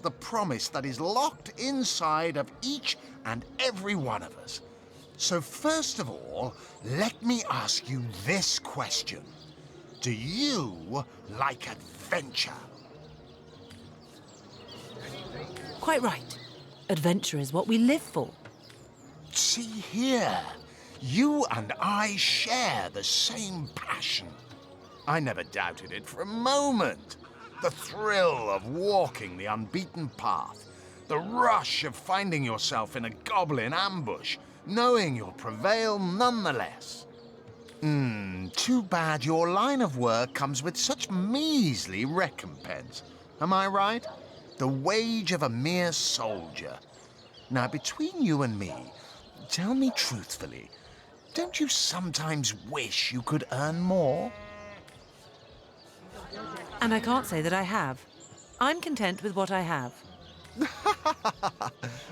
the promise that is locked inside of each and every one of us. So first of all, let me ask you this question. Do you like adventure? Quite right. Adventure is what we live for. See here, you and I share the same passion. I never doubted it for a moment. The thrill of walking the unbeaten path, the rush of finding yourself in a goblin ambush, knowing you'll prevail nonetheless. Too bad your line of work comes with such measly recompense. Am I right? The wage of a mere soldier. Now, between you and me, tell me truthfully, don't you sometimes wish you could earn more? And I can't say that I have. I'm content with what I have.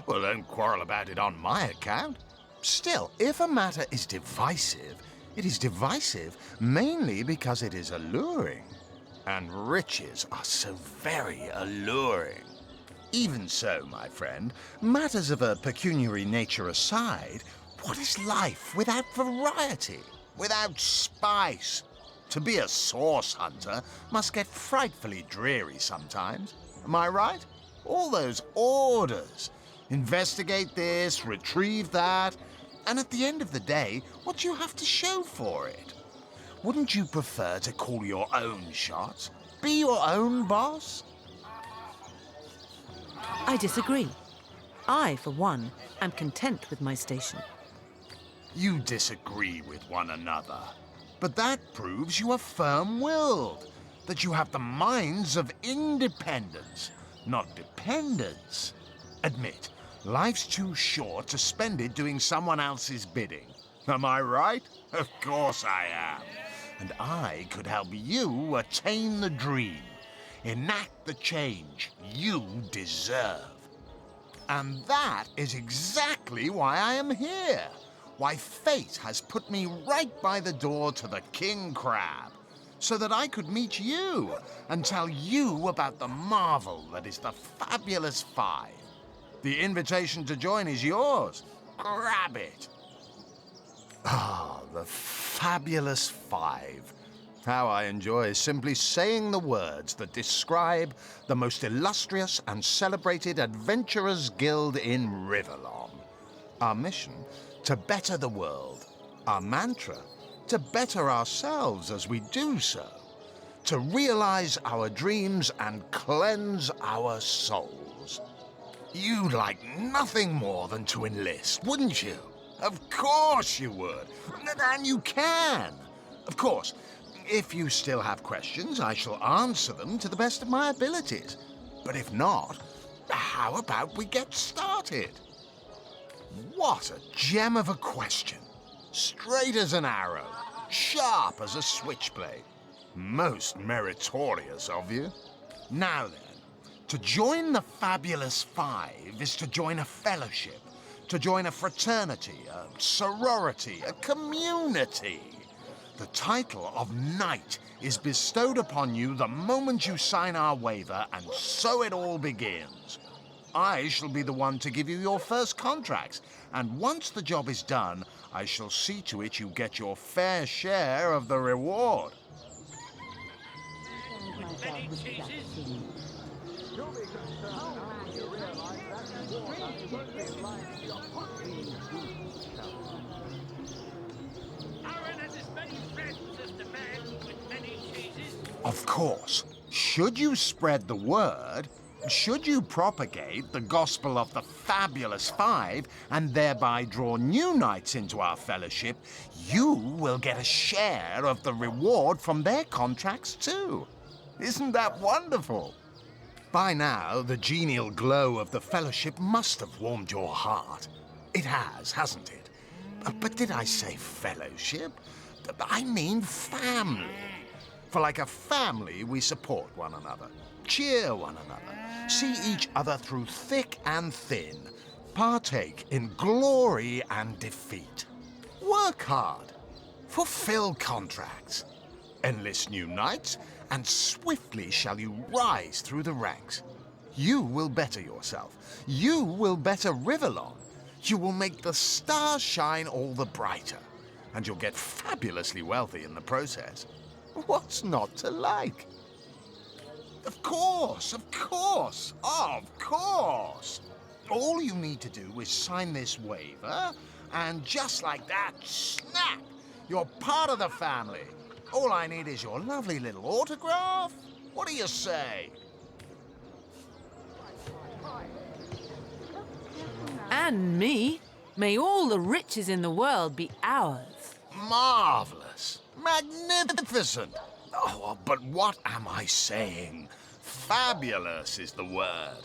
Well, don't quarrel about it on my account. Still, if a matter is divisive, it is divisive mainly because it is alluring. And riches are so very alluring. Even so, my friend, matters of a pecuniary nature aside, what is life without variety, without spice? To be a source hunter must get frightfully dreary sometimes. Am I right? All those orders. Investigate this, retrieve that, and at the end of the day, what do you have to show for it? Wouldn't you prefer to call your own shots? Be your own boss? I disagree. I, for one, am content with my station. You disagree with one another. But that proves you are firm-willed, that you have the minds of independence, not dependence. Admit, life's too short to spend it doing someone else's bidding. Am I right? Of course I am. And I could help you attain the dream, enact the change you deserve. And that is exactly why I am here. Why fate has put me right by the door to the King Crab, so that I could meet you and tell you about the marvel that is the Fabulous Five. The invitation to join is yours. Grab it. Ah, the Fabulous Five. How I enjoy simply saying the words that describe the most illustrious and celebrated adventurers' guild in Riverlong. Our mission, to better the world. Our mantra, to better ourselves as we do so. To realize our dreams and cleanse our souls. You'd like nothing more than to enlist, wouldn't you? Of course you would. And you can. Of course, if you still have questions, I shall answer them to the best of my abilities. But if not, how about we get started? What a gem of a question. Straight as an arrow, sharp as a switchblade. Most meritorious of you. Now then, to join the Fabulous Five is to join a fellowship, to join a fraternity, a sorority, a community. The title of Knight is bestowed upon you the moment you sign our waiver, and so it all begins. I shall be the one to give you your first contracts, and once the job is done, I shall see to it you get your fair share of the reward. Of course, should you spread the word, should you propagate the gospel of the Fabulous Five and thereby draw new knights into our fellowship, you will get a share of the reward from their contracts too. Isn't that wonderful? By now, the genial glow of the fellowship must have warmed your heart. It has, hasn't it? But did I say fellowship? I mean family. For like a family, we support one another, cheer one another, see each other through thick and thin, partake in glory and defeat. Work hard, fulfill contracts, enlist new knights, and swiftly shall you rise through the ranks. You will better yourself. You will better Riverlon. You will make the stars shine all the brighter. And you'll get fabulously wealthy in the process. What's not to like? Of course, of course, of course. All you need to do is sign this waiver, and just like that, snap! You're part of the family. All I need is your lovely little autograph. What do you say? And me. May all the riches in the world be ours. Marvelous. Magnificent. Oh, but what am I saying? Fabulous is the word.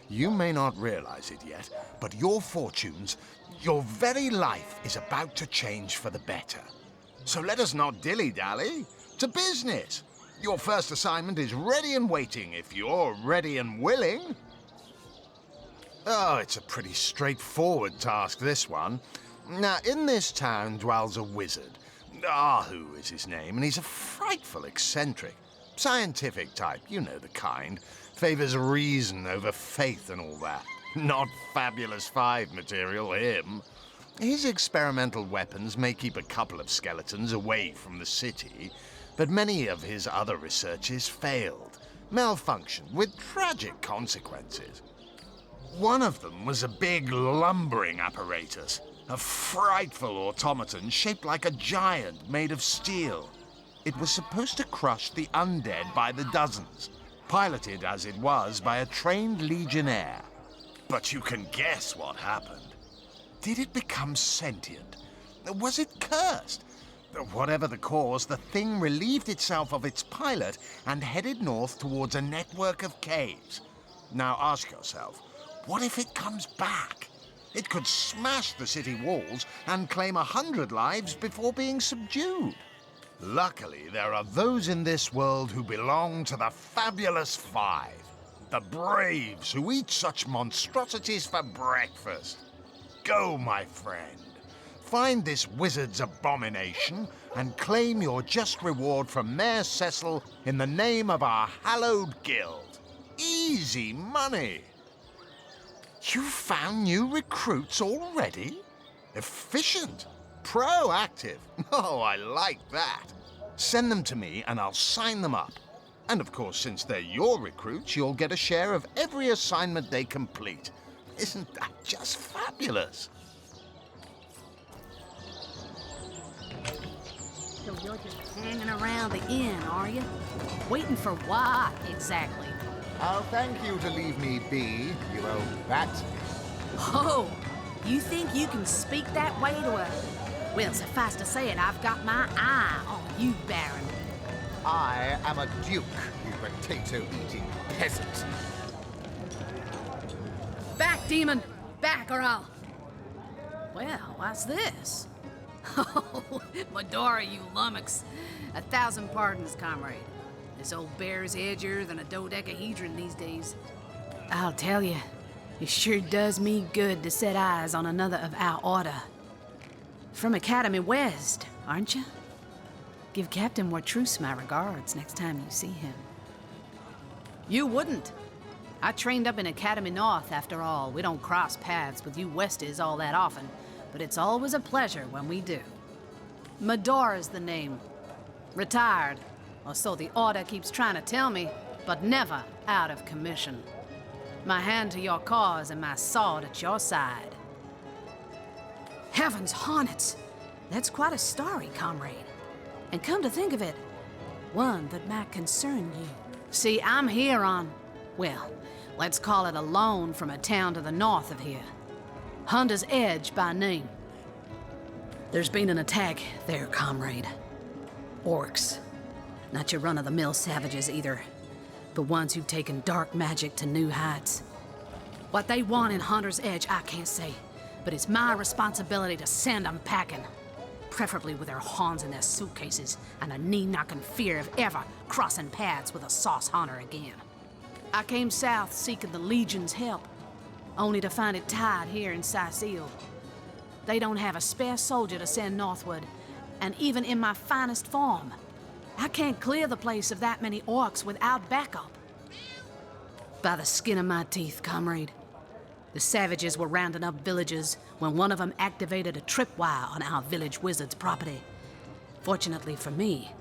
You may not realize it yet, but your fortunes, your very life is about to change for the better. So let us not dilly-dally. To business. Your first assignment is ready and waiting if you're ready and willing. Oh, it's a pretty straightforward task, this one. Now, in this town dwells a wizard. Ahu is his name, and he's a frightful eccentric. Scientific type, you know the kind. Favors reason over faith and all that. Not Fabulous Five material, him. His experimental weapons may keep a couple of skeletons away from the city, but many of his other researches failed, malfunctioned with tragic consequences. One of them was a big lumbering apparatus, a frightful automaton shaped like a giant made of steel. It was supposed to crush the undead by the dozens, piloted as it was by a trained legionnaire. But you can guess what happened. Did it become sentient? Was it cursed? Whatever the cause, the thing relieved itself of its pilot and headed north towards a network of caves. Now ask yourself, what if it comes back? It could smash the city walls and claim 100 lives before being subdued. Luckily, there are those in this world who belong to the Fabulous Five. The braves who eat such monstrosities for breakfast. Go, my friend. Find this wizard's abomination and claim your just reward from Mayor Cecil in the name of our hallowed guild. Easy money. You found new recruits already? Efficient. Proactive. Oh, I like that. Send them to me and I'll sign them up. And of course, since they're your recruits, you'll get a share of every assignment they complete. Isn't that just fabulous? So you're just hanging around the inn, are you? Waiting for what, exactly? I'll thank you to leave me be, you old bat. Oh, you think you can speak that way to a... Well, suffice to say it, I've got my eye on you, Baron. I am a duke, you potato-eating peasant. Back, demon! Back, or I'll... Well, what's this? Oh, Medora, you lummox. 1,000 pardons, comrade. This old bear's edgier than a dodecahedron these days. I'll tell you, it sure does me good to set eyes on another of our order. From Academy West, aren't you? Give Captain Wartruce my regards next time you see him. You wouldn't. I trained up in Academy North, after all. We don't cross paths with you Westies all that often, but it's always a pleasure when we do. Medora's the name. Retired, or so the Order keeps trying to tell me, but never out of commission. My hand to your cause and my sword at your side. Heavens hornets! That's quite a story, comrade. And come to think of it, one that might concern you. See, I'm here on, well, let's call it a loan from a town to the north of here. Hunter's Edge by name. There's been an attack there, comrade. Orcs. Not your run-of-the-mill savages either, but ones who've taken dark magic to new heights. What they want in Hunter's Edge, I can't say, but it's my responsibility to send them packing. Preferably with their horns in their suitcases and a knee-knocking fear of ever crossing paths with a sauce hunter again. I came south seeking the Legion's help, only to find it tied here in Sicil. They don't have a spare soldier to send northward, and even in my finest form, I can't clear the place of that many orcs without backup. By the skin of my teeth, comrade. The savages were rounding up villagers when one of them activated a tripwire on our village wizard's property. Fortunately for me,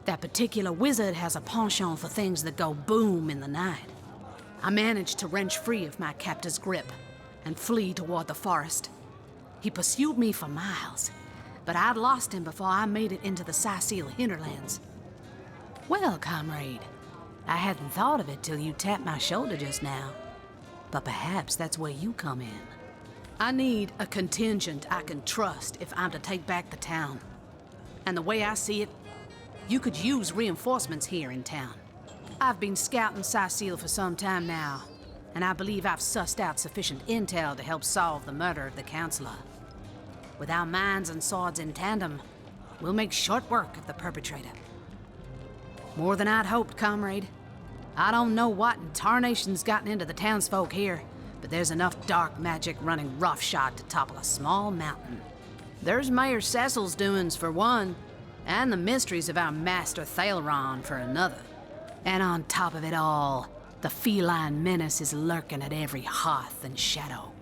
that particular wizard has a penchant for things that go boom in the night. I managed to wrench free of my captor's grip and flee toward the forest. He pursued me for miles, but I'd lost him before I made it into the Sicil hinterlands. Well, comrade, I hadn't thought of it till you tapped my shoulder just now. But perhaps that's where you come in. I need a contingent I can trust if I'm to take back the town. And the way I see it, you could use reinforcements here in town. I've been scouting Sicil for some time now, and I believe I've sussed out sufficient intel to help solve the murder of the counselor. With our minds and swords in tandem, we'll make short work of the perpetrator. More than I'd hoped, comrade. I don't know what in tarnation's gotten into the townsfolk here, but there's enough dark magic running roughshod to topple a small mountain. There's Mayor Cecil's doings for one, and the mysteries of our master Thalron for another. And on top of it all, the feline menace is lurking at every hearth and shadow.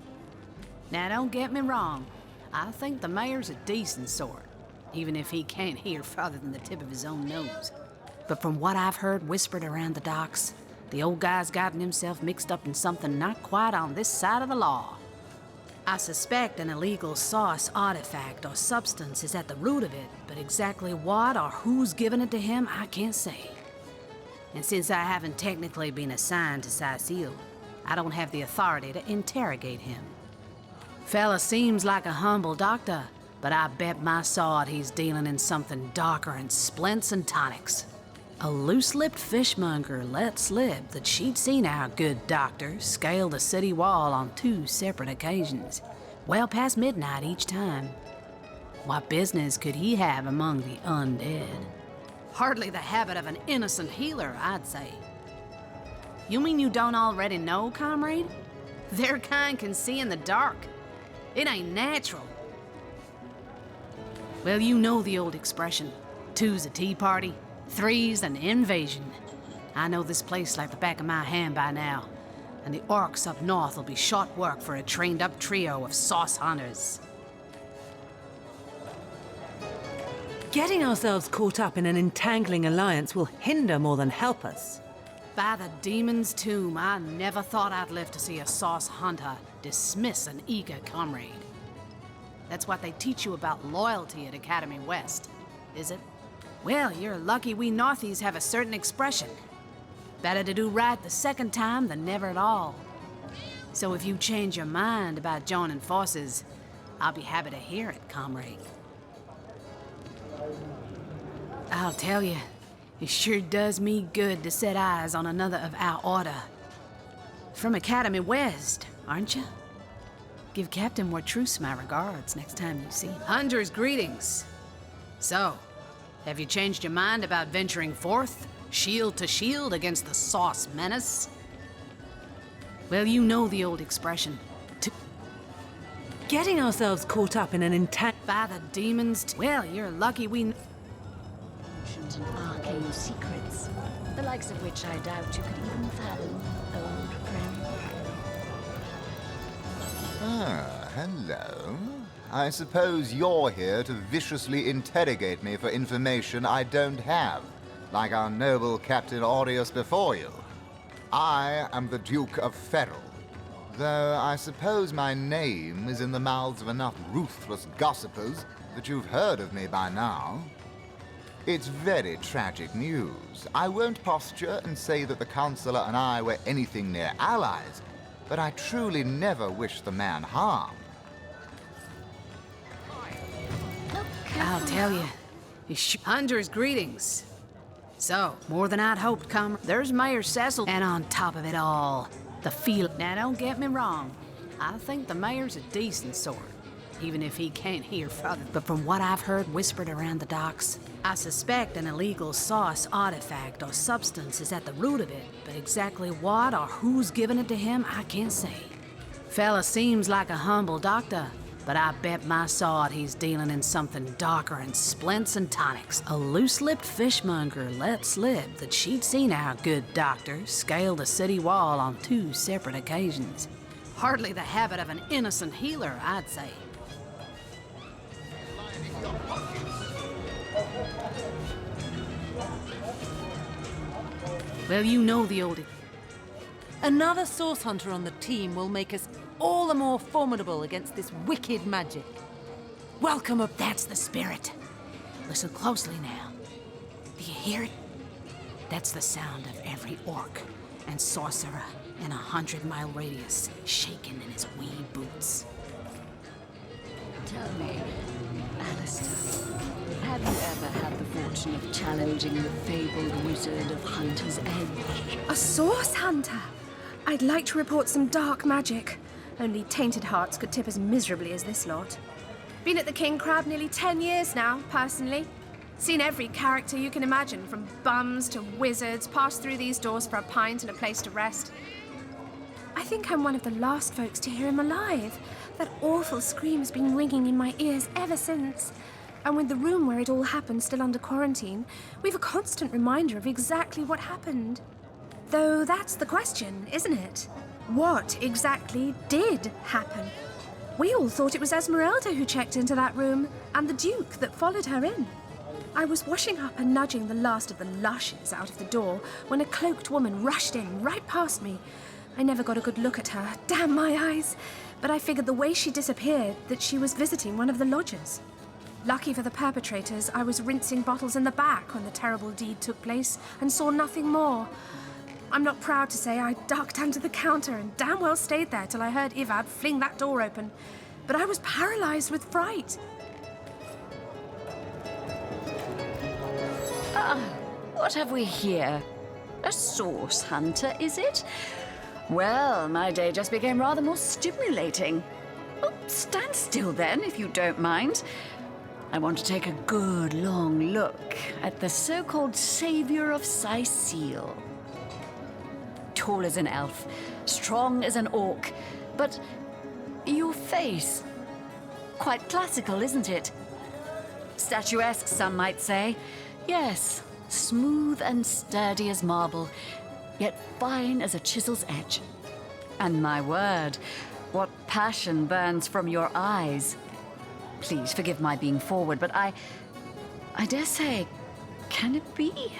Now don't get me wrong, I think the mayor's a decent sort, even if he can't hear farther than the tip of his own nose. But from what I've heard whispered around the docks, the old guy's gotten himself mixed up in something not quite on this side of the law. I suspect an illegal sauce, artifact, or substance is at the root of it, but exactly what or who's given it to him, I can't say. And since I haven't technically been assigned to Sicil, I don't have the authority to interrogate him. Fella seems like a humble doctor, but I bet my sword he's dealing in something darker than splints and tonics. A loose-lipped fishmonger let slip that she'd seen our good doctor scale the city wall on 2 separate occasions, well past midnight each time. What business could he have among the undead? Hardly the habit of an innocent healer, I'd say. You mean you don't already know, comrade? Their kind can see in the dark. It ain't natural. Well, you know the old expression, 2's a tea party, 3's an invasion. I know this place like the back of my hand by now, and the orcs up north will be short work for a trained-up trio of sauce hunters. Getting ourselves caught up in an entangling alliance will hinder more than help us. By the demon's tomb, I never thought I'd live to see a sauce hunter dismiss an eager comrade. That's what they teach you about loyalty at Academy West, is it? Well, you're lucky we Northies have a certain expression. Better to do right the second time than never at all. So if you change your mind about joining forces, I'll be happy to hear it, comrade. I'll tell you, it sure does me good to set eyes on another of our order. From Academy West, aren't you? Give Captain Wartruce my regards next time you see him. Hunter's greetings. So, have you changed your mind about venturing forth, shield to shield, against the sauce menace? Well, you know the old expression. Getting ourselves caught up in an By the demons. Well, you're lucky we. Ancient and arcane secrets, the likes of which I doubt you could even fathom, old friend. Ah, hello. I suppose you're here to viciously interrogate me for information I don't have, like our noble Captain Aureus before you. I am the Duke of Ferrell, though I suppose my name is in the mouths of enough ruthless gossipers that you've heard of me by now. It's very tragic news. I won't posture and say that the Counselor and I were anything near allies, but I truly never wished the man harm. I'll tell you. Hunter's greetings. So, more than I'd hoped, there's Mayor Cecil, and on top of it all, the feel. Now, don't get me wrong. I think the mayor's a decent sort, even if he can't hear farther. But from what I've heard whispered around the docks, I suspect an illegal sauce, artifact, or substance is at the root of it, but exactly what or who's given it to him, I can't say. Fella seems like a humble doctor, but I bet my sod he's dealing in something darker than splints and tonics. A loose-lipped fishmonger let slip that she'd seen our good doctor scale the city wall on 2 separate occasions. Hardly the habit of an innocent healer, I'd say. Well, you know the oldie. Another source hunter on the team will make us all the more formidable against this wicked magic. Welcome up. That's the spirit. Listen closely now. Do you hear it? That's the sound of every orc and sorcerer in a 100-mile radius shaking in his wee boots. Tell me, Alistair, have you ever had the fortune of challenging the fabled wizard of Hunter's Edge? A source hunter? I'd like to report some dark magic. Only tainted hearts could tip as miserably as this lot. Been at the King Crab nearly 10 years now, personally. Seen every character you can imagine, from bums to wizards, passed through these doors for a pint and a place to rest. I think I'm one of the last folks to hear him alive. That awful scream has been ringing in my ears ever since. And with the room where it all happened still under quarantine, we've a constant reminder of exactly what happened. Though that's the question, isn't it? What exactly did happen? We all thought it was Esmeralda who checked into that room, and the Duke that followed her in. I was washing up and nudging the last of the lushes out of the door when a cloaked woman rushed in right past me. I never got a good look at her, damn my eyes, but I figured the way she disappeared that she was visiting one of the lodgers. Lucky for the perpetrators, I was rinsing bottles in the back when the terrible deed took place and saw nothing more. I'm not proud to say I ducked under the counter and damn well stayed there till I heard Ivad fling that door open. But I was paralyzed with fright. What have we here? A source hunter, is it? Well, my day just became rather more stimulating. Oh, stand still then, if you don't mind. I want to take a good long look at the so-called savior of Sicile. Tall as an elf, strong as an orc, but your face, quite classical, isn't it? Statuesque, some might say. Yes, smooth and sturdy as marble, yet fine as a chisel's edge. And my word, what passion burns from your eyes. Please forgive my being forward, but I dare say, can it be?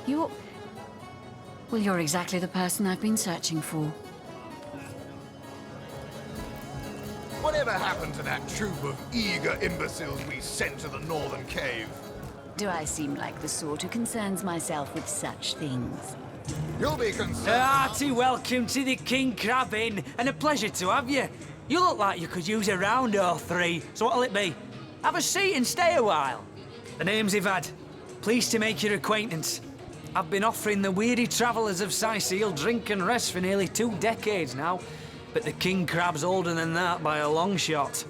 You're exactly the person I've been searching for. Whatever happened to that troop of eager imbeciles we sent to the northern cave? Do I seem like the sort who concerns myself with such things? You'll be concerned. Hearty welcome to the King Crab Inn, and a pleasure to have you. You look like you could use a round or 3, so what'll it be? Have a seat and stay a while. The name's Ivad. Pleased to make your acquaintance. I've been offering the weary travellers of Sicile drink and rest for nearly 2 decades now, but the King Crab's older than that by a long shot.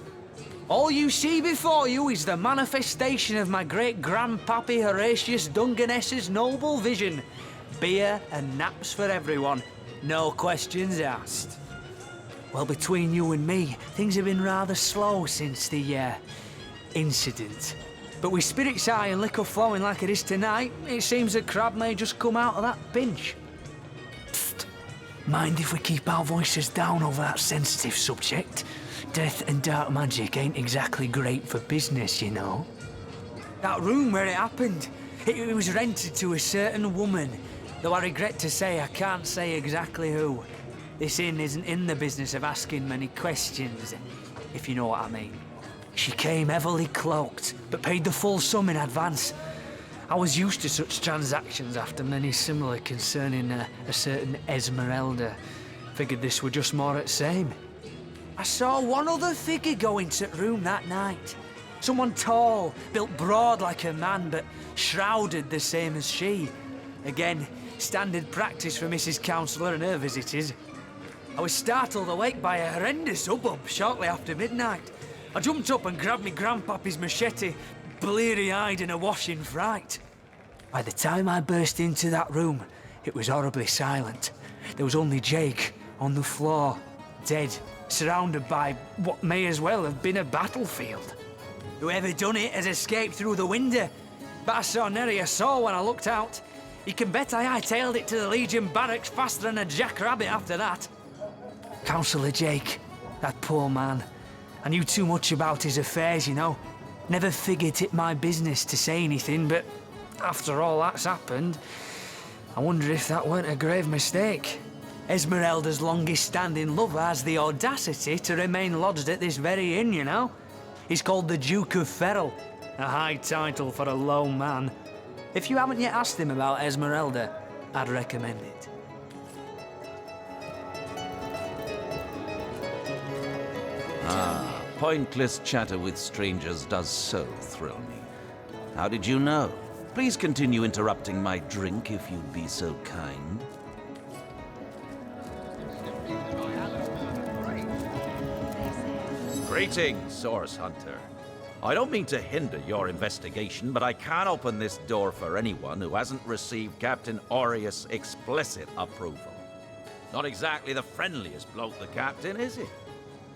All you see before you is the manifestation of my great-grandpappy Horatius Dungeness's noble vision. Beer and naps for everyone, no questions asked. Well, between you and me, things have been rather slow since the, incident. But with spirits high and liquor flowing like it is tonight, it seems the crab may just come out of that pinch. Psst. Mind if we keep our voices down over that sensitive subject? Death and dark magic ain't exactly great for business, you know. That room where it happened, it was rented to a certain woman, though I regret to say I can't say exactly who. This inn isn't in the business of asking many questions, if you know what I mean. She came heavily cloaked, but paid the full sum in advance. I was used to such transactions after many similar concerning a certain Esmeralda. Figured this were just more at same. I saw one other figure go into the room that night. Someone tall, built broad like a man, but shrouded the same as she. Again, standard practice for Mrs. Counsellor and her visitors. I was startled awake by a horrendous hubbub shortly after midnight. I jumped up and grabbed me grandpappy's machete, bleary-eyed and awash in fright. By the time I burst into that room, it was horribly silent. There was only Jake on the floor. dead, surrounded by what may as well have been a battlefield. Whoever done it has escaped through the window, but I saw nary a soul when I looked out. You can bet I hightailed it to the Legion barracks faster than a jackrabbit after that. Councillor Jake, that poor man. I knew too much about his affairs, you know. Never figured it my business to say anything, but after all that's happened, I wonder if that weren't a grave mistake. Esmeralda's longest-standing lover has the audacity to remain lodged at this very inn, you know. He's called the Duke of Ferrol, a high title for a low man. If you haven't yet asked him about Esmeralda, I'd recommend it. Ah, pointless chatter with strangers does so thrill me. How did you know? Please continue interrupting my drink if you'd be so kind. Greetings, Source Hunter. I don't mean to hinder your investigation, but I can't open this door for anyone who hasn't received Captain Aureus' explicit approval. Not exactly the friendliest bloke, the Captain, is he?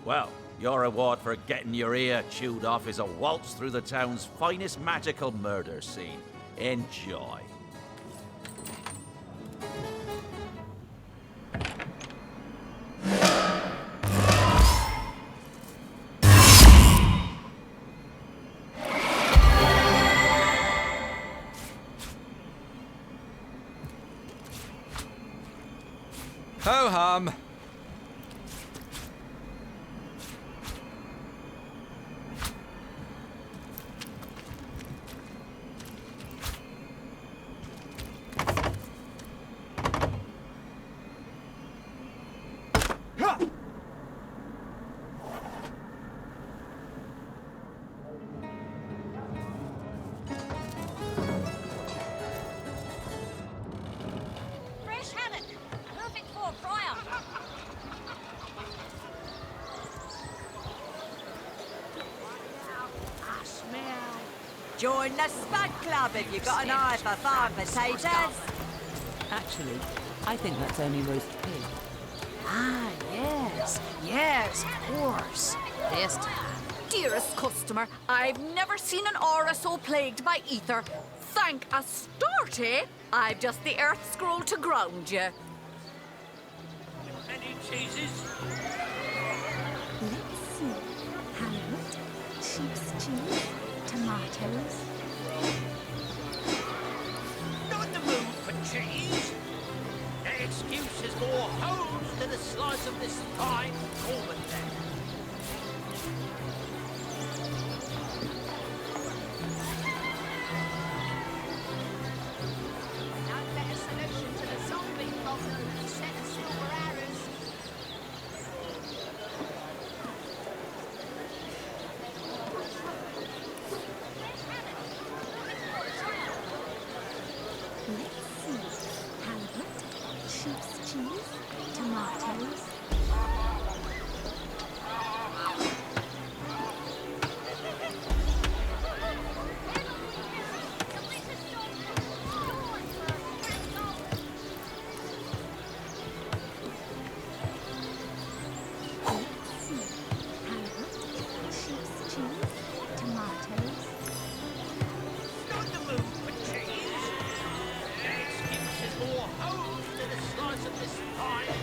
Well, your reward for getting your ear chewed off is a waltz through the town's finest magical murder scene. Enjoy. Ho-hum! Join the Spud Club if you've got an eye for farm potatoes. Actually, I think that's only roast pig. Ah, yes. Yes, of course. This time. Dearest customer, I've never seen an aura so plagued by ether. Thank Astarte, I've just the earth scroll to ground you. Any cheeses? Let's see. Halibut, sheep's cheese, tomatoes. Not in the mood for cheese. That excuse is more holes than a slice of this fine Corbin then. No better solution to the zombie problem than a set of silver arrows. Let's see. Halibut, sheep's cheese, tomatoes. Halibut, sheep's cheese, tomatoes. Not in the mood for cheese. That excuse is more holes than a slice of this fine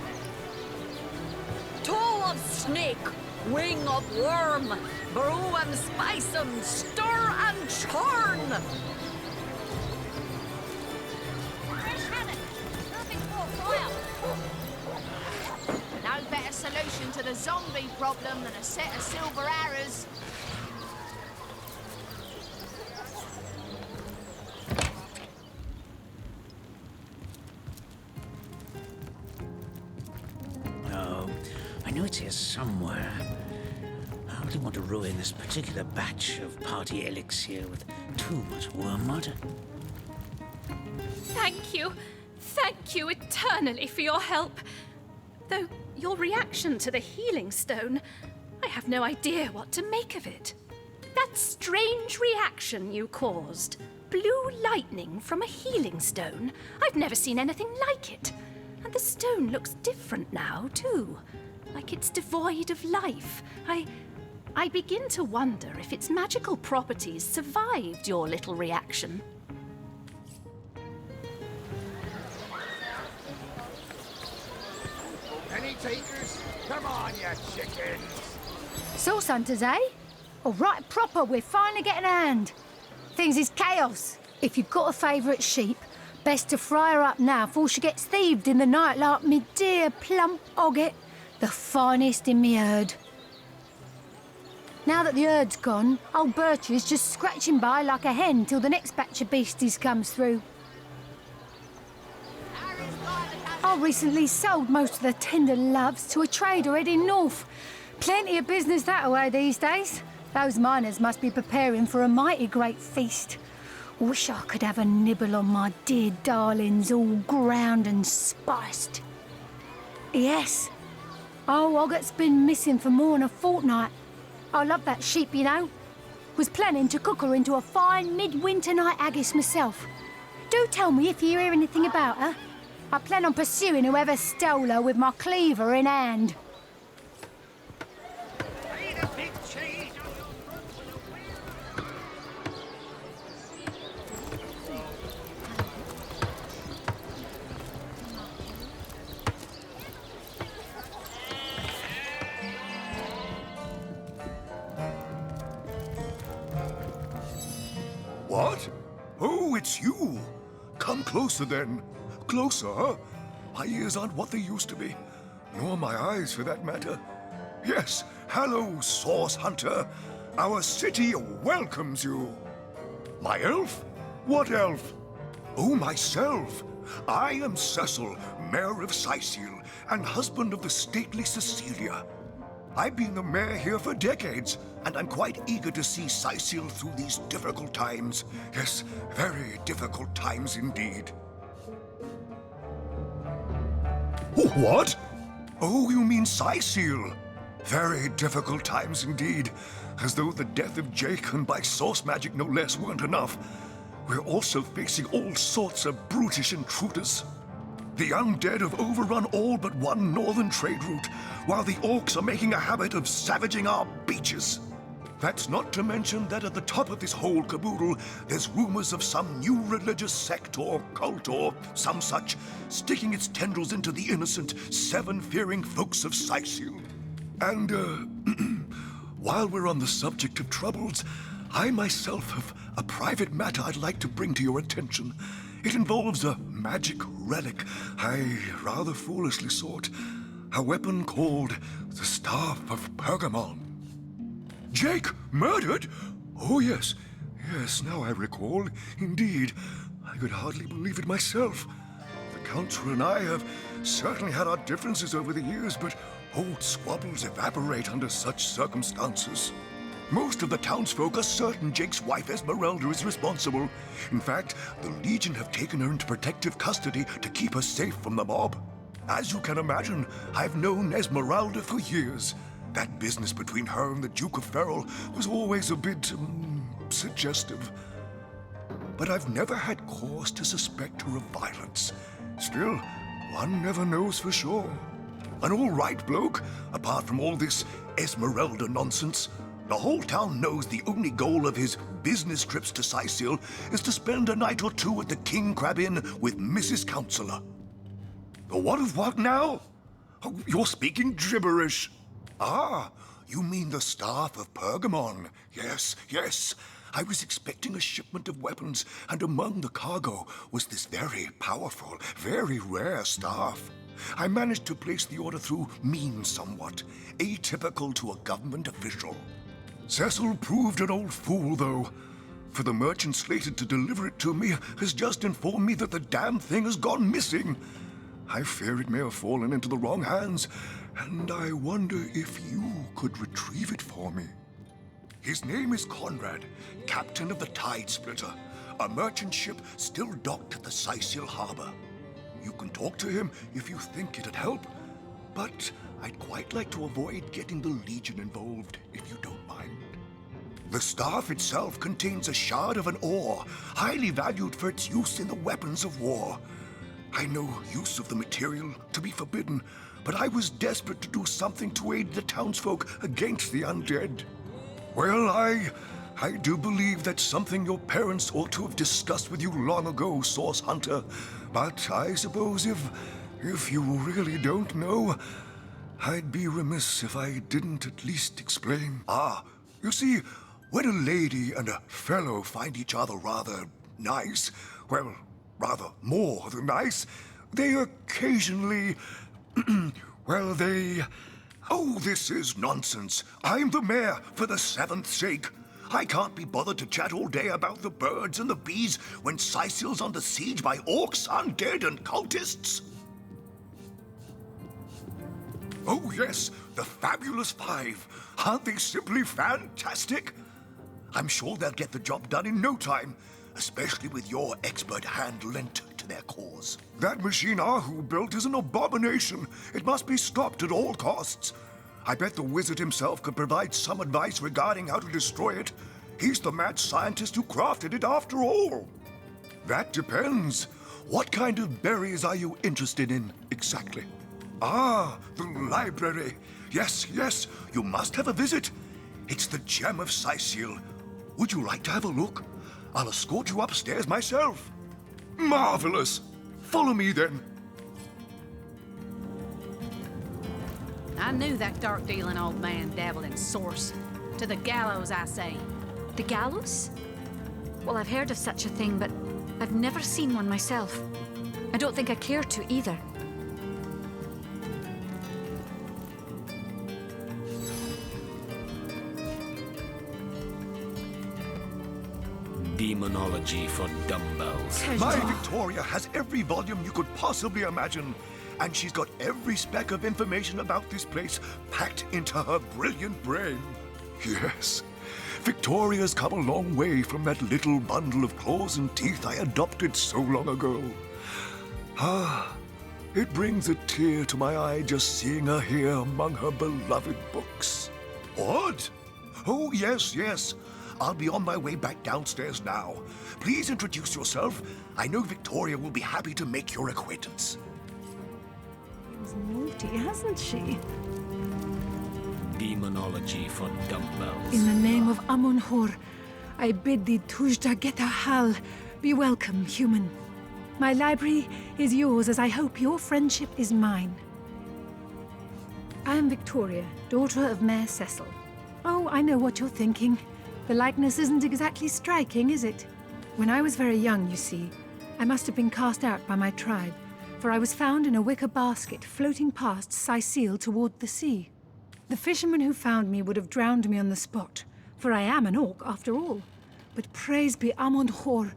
Corbin then. Toe of snake, wing of worm, brew and spice 'em, stir and churn. No better solution to the zombie problem than a set of silver arrows. Oh, I know it's here somewhere. I wouldn't want to ruin this particular batch of party elixir with too much wormwood. Thank you. Thank you eternally for your help. Though your reaction to the healing stone, I have no idea what to make of it. That strange reaction you caused. Blue lightning from a healing stone. I've never seen anything like it. And the stone looks different now, too. Like it's devoid of life. I begin to wonder if its magical properties survived your little reaction. Any takers? Come on, you chickens! Source hunters, eh? All right, proper, we're finally getting a hand. Things is chaos. If you've got a favourite sheep, best to fry her up now before she gets thieved in the night like me dear plump Ogget, the finest in me herd. Now that the herd's gone, old Bertie's just scratching by like a hen till the next batch of beasties comes through. I recently sold most of the tender loves to a trader heading north. Plenty of business that way these days. Those miners must be preparing for a mighty great feast. Wish I could have a nibble on my dear darlings, all ground and spiced. Yes. Oh, Ogget's been missing for more than a fortnight. I love that sheep, you know. Was planning to cook her into a fine midwinter night haggis myself. Do tell me if you hear anything about her. I plan on pursuing whoever stole her with my cleaver in hand. Ain't a big change on your front with a What? Oh, it's you. Come closer then. Closer, huh? My ears aren't what they used to be. Nor my eyes, for that matter. Yes, hello, Source Hunter. Our city welcomes you. My elf? What elf? Oh, myself. I am Cecil, Mayor of Sicil, and husband of the stately Cecilia. I've been the mayor here for decades, and I'm quite eager to see Sicil through these difficult times. Yes, very difficult times indeed. What? Oh, you mean Sicil? Very difficult times indeed. As though the death of Jake, and by source magic no less, weren't enough. We're also facing all sorts of brutish intruders. The undead have overrun all but one northern trade route, while the orcs are making a habit of savaging our beaches. That's not to mention that at the top of this whole caboodle, there's rumors of some new religious sect or cult or some such sticking its tendrils into the innocent, seven-fearing folks of Sicil. And, while we're on the subject of troubles, I myself have a private matter I'd like to bring to your attention. It involves a magic relic I rather foolishly sought. A weapon called the Staff of Pergamon. Jake murdered? Oh, yes. Yes, now I recall. Indeed. I could hardly believe it myself. The Council and I have certainly had our differences over the years, but old squabbles evaporate under such circumstances. Most of the townsfolk are certain Jake's wife Esmeralda is responsible. In fact, the Legion have taken her into protective custody to keep her safe from the mob. As you can imagine, I've known Esmeralda for years. That business between her and the Duke of Ferrol was always a bit, suggestive. But I've never had cause to suspect her of violence. Still, one never knows for sure. An all-right bloke, apart from all this Esmeralda nonsense. The whole town knows the only goal of his business trips to Sicil is to spend a night or two at the King Crab Inn with Mrs. Counselor. The what of what now? Oh, you're speaking gibberish. Ah, you mean the Staff of Pergamon. Yes, yes. I was expecting a shipment of weapons, and among the cargo was this very powerful, very rare staff. I managed to place the order through means somewhat, atypical to a government official. Cecil proved an old fool, though, for the merchant slated to deliver it to me has just informed me that the damn thing has gone missing. I fear it may have fallen into the wrong hands, and I wonder if you could retrieve it for me. His name is Conrad, captain of the Tide Splitter, a merchant ship still docked at the Sicil harbor. You can talk to him if you think it'd help, but I'd quite like to avoid getting the Legion involved, if you don't mind. The staff itself contains a shard of an ore, highly valued for its use in the weapons of war. I know use of the material to be forbidden, but I was desperate to do something to aid the townsfolk against the undead. Well, I do believe that's something your parents ought to have discussed with you long ago, Source Hunter. But I suppose if you really don't know, I'd be remiss if I didn't at least explain. You see, when a lady and a fellow find each other rather nice, well, rather more than nice, they occasionally, well, they... Oh, this is nonsense. I'm the mayor for the 7th sake. I can't be bothered to chat all day about the birds and the bees when Sicil's under siege by orcs, undead, and cultists. Oh, yes, the Fabulous Five. Aren't they simply fantastic? I'm sure they'll get the job done in no time, especially with your expert hand lent to their cause. That machine Ahu built is an abomination. It must be stopped at all costs. I bet the wizard himself could provide some advice regarding how to destroy it. He's the mad scientist who crafted it after all. That depends. What kind of berries are you interested in, exactly? The library. Yes, you must have a visit. It's the gem of Sicil. Would you like to have a look? I'll escort you upstairs myself. Marvelous. Follow me, then. I knew that dark-dealing old man dabbled in source. To the gallows, I say. The gallows? Well, I've heard of such a thing, but I've never seen one myself. I don't think I care to either. Demonology for dumbbells. My Victoria has every volume you could possibly imagine, and she's got every speck of information about this place packed into her brilliant brain. Yes, Victoria's come a long way from that little bundle of claws and teeth I adopted so long ago. It brings a tear to my eye just seeing her here among her beloved books. What? Oh, yes. I'll be on my way back downstairs now. Please introduce yourself. I know Victoria will be happy to make your acquaintance. She's naughty, hasn't she? Demonology for dumbbells. In the name of Amun-Hor, I bid thee Tujda Geta Hal. Be welcome, human. My library is yours, as I hope your friendship is mine. I am Victoria, daughter of Mayor Cecil. Oh, I know what you're thinking. The likeness isn't exactly striking, is it? When I was very young, you see, I must have been cast out by my tribe, for I was found in a wicker basket floating past Sicil toward the sea. The fisherman who found me would have drowned me on the spot, for I am an orc after all. But praise be Amun-Hor,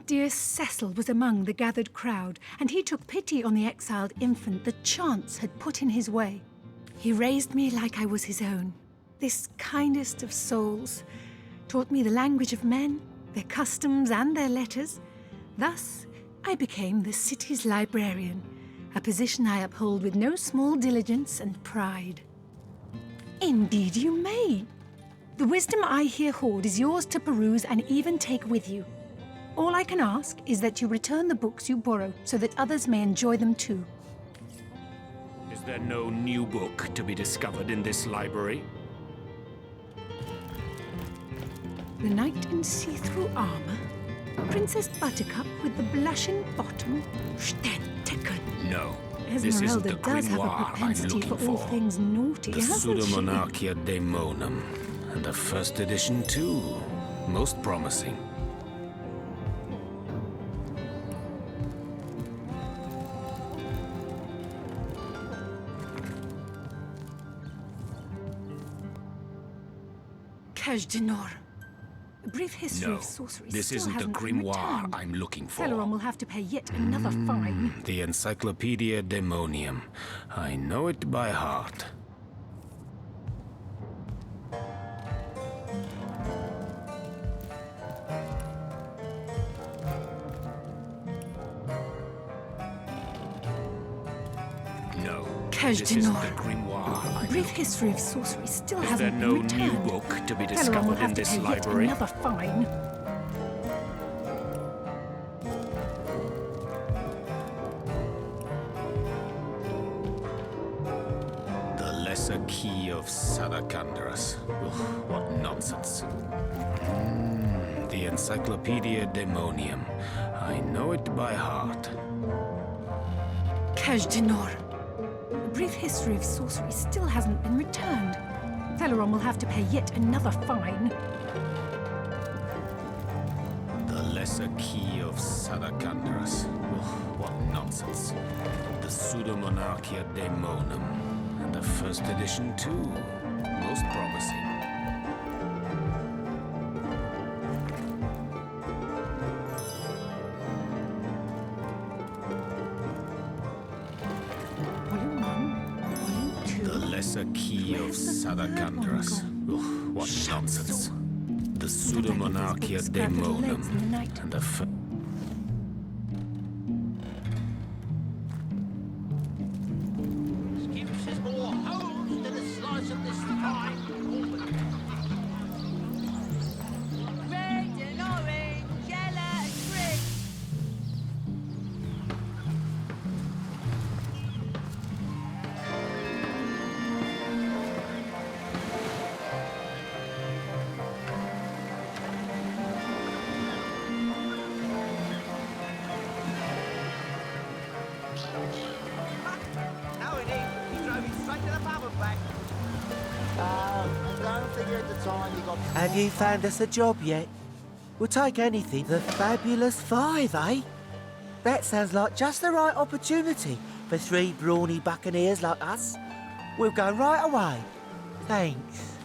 dear Cecil was among the gathered crowd, and he took pity on the exiled infant that chance had put in his way. He raised me like I was his own, this kindest of souls, taught me the language of men, their customs and their letters. Thus, I became the city's librarian, a position I uphold with no small diligence and pride. Indeed you may. The wisdom I here hoard is yours to peruse and even take with you. All I can ask is that you return the books you borrow so that others may enjoy them too. Is there no new book to be discovered in this library? The knight in see-through armor, Princess Buttercup with the blushing bottom, Stentiken. No, this isn't the does have a grimoire I'm propensity looking for all for. things naughty, The hasn't she? Pseudomonarchia Daemonum, and a first edition too. Most promising. Kajdanor. A brief history No, of sorcery this still isn't the hasn't been grimoire returned. I'm looking for. Celeron will have to pay yet another fine. The Encyclopedia Daemonium. I know it by heart. No, this isn't the Kajdanor. grimoire A brief history of sorcery still Is there hasn't no been returned. new book to be Celeron will discovered in have to this pay yet library? another fine. lesser key of Sadakandras. What nonsense. The Encyclopedia Daemonium. I know it by heart. Kajdinor. A brief history of sorcery still hasn't been returned. Teleron will have to pay yet another fine. The lesser key of Sadakandras. What nonsense. The Pseudomonarchia Daemonum. And the first edition, too. Most promising. The lesser key of Sadakandras. What nonsense. The Pseudomonarchia Daemonum. And the Excuses more holes than a slice of this fine Albany. Red and orange, yellow and green. No, it ain't. He drove it straight to the pub and back. I don't think at the time you got... Have you found us a job yet? We'll take anything. The Fabulous Five, eh? That sounds like just the right opportunity for three brawny buccaneers like us. We'll go right away. Thanks.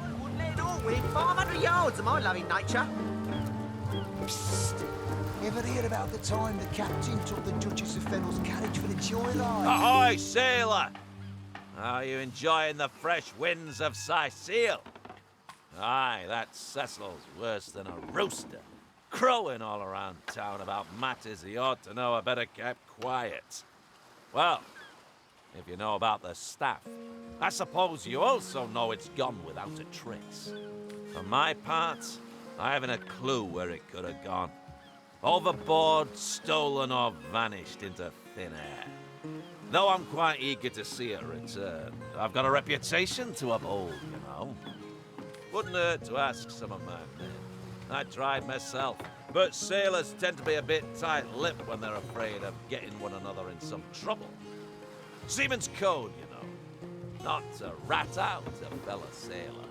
I wouldn't let it all within 500 yards of my loving nature. Psst. Ever hear about the time the captain took the Duchess of Fennel's carriage for the joyride? Ahoy, sailor! Are you enjoying the fresh winds of Sicile? Aye, that Cecil's worse than a rooster, crowing all around town about matters he ought to know are better kept quiet. Well, if you know about the staff, I suppose you also know it's gone without a trace. For my part, I haven't a clue where it could have gone. Overboard, stolen, or vanished into thin air. Though I'm quite eager to see it return. I've got a reputation to uphold, you know. Wouldn't hurt to ask some of my men. I tried myself, but sailors tend to be a bit tight-lipped when they're afraid of getting one another in some trouble. Seaman's code, you know. Not to rat out a fellow sailor.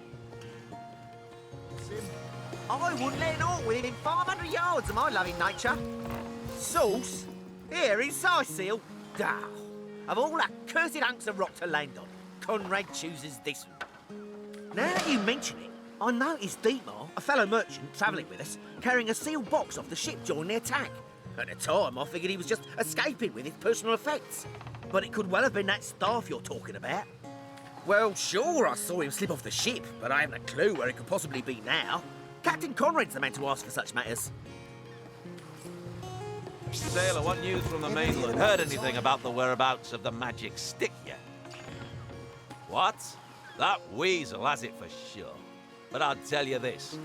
I wouldn't let it all within 500 yards of my loving nature. Sauce? Here in Sicile? Dow. Of all that cursed hunks of rock to land on, Conrad chooses this one. Now that you mention it, I noticed Dietmar, a fellow merchant travelling with us, carrying a sealed box off the ship during the attack. At the time, I figured he was just escaping with his personal effects. But it could well have been that staff you're talking about. Well, sure, I saw him slip off the ship, but I haven't a clue where it could possibly be now. Captain Conrad's the man to ask for such matters. Sailor, what news from the mainland? Heard anything about the whereabouts of the magic stick yet? What? That weasel has it for sure. But I'll tell you this.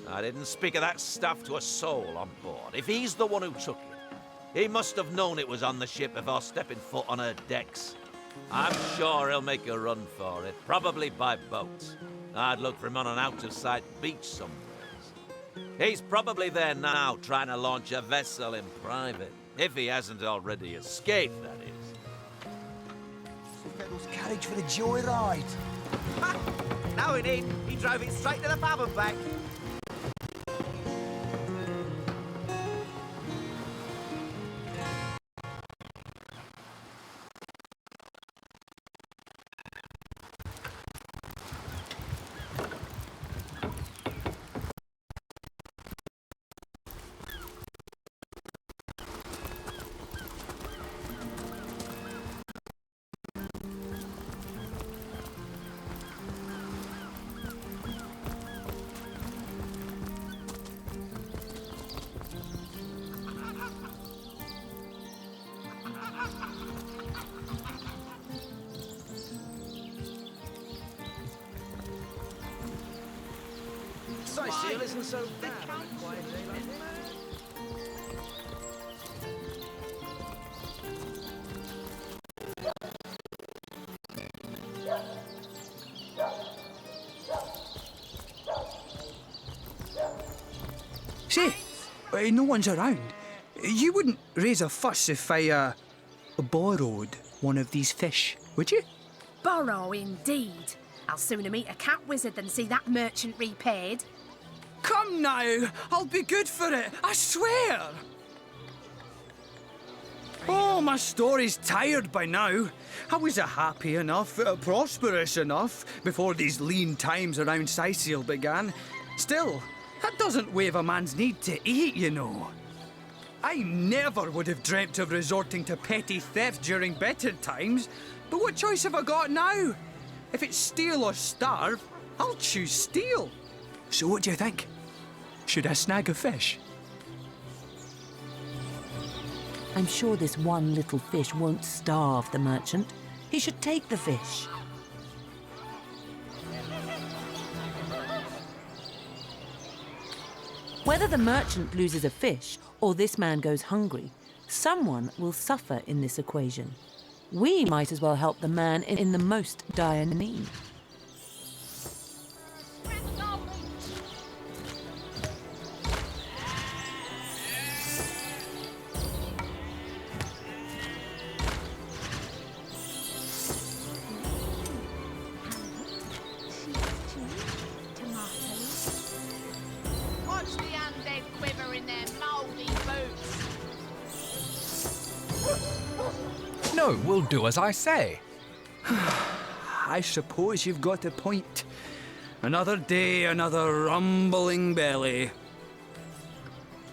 I didn't speak of that stuff to a soul on board. If he's the one who took it, he must have known it was on the ship before stepping foot on her decks. I'm sure he'll make a run for it, probably by boat. I'd look for him on an out-of-sight beach somewhere. He's probably there now, trying to launch a vessel in private. If he hasn't already escaped, that is. Fennel's carriage for the joyride. No, he didn't. He drove it straight to the pub and back. Sicile isn't so bad. No one's around. You wouldn't raise a fuss if I, borrowed one of these fish, would you? Borrow, indeed. I'll sooner meet a cat wizard than see that merchant repaid. Come now, I'll be good for it, I swear! Oh, my story's tired by now. I was happy enough, prosperous enough, before these lean times around Sicil began. Still, that doesn't waive a man's need to eat, you know. I never would have dreamt of resorting to petty theft during better times, but what choice have I got now? If it's steal or starve, I'll choose steal. So what do you think? Should I snag a fish? I'm sure this one little fish won't starve the merchant. He should take the fish. Whether the merchant loses a fish or this man goes hungry, someone will suffer in this equation. We might as well help the man in the most dire need. Watch the undead quiver in their mouldy boots. No, we'll do as I say. I suppose you've got a point. Another day, another rumbling belly.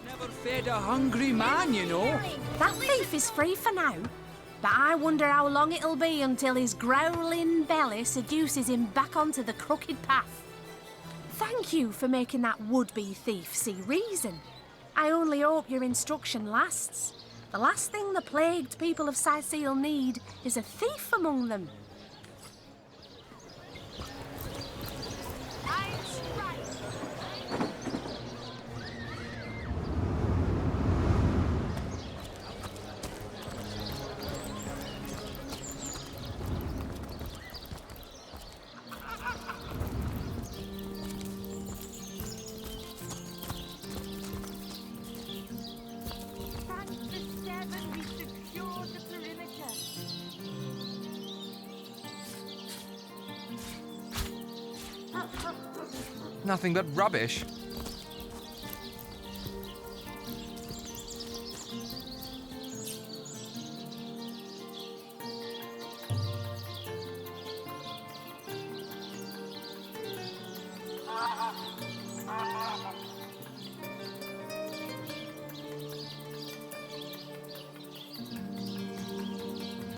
Never fed a hungry man, you know. That thief is free for now, but I wonder how long it'll be until his growling belly seduces him back onto the crooked path. Thank you for making that would-be thief see reason. I only hope your instruction lasts. The last thing the plagued people of Sicil need is a thief among them. Nothing but rubbish.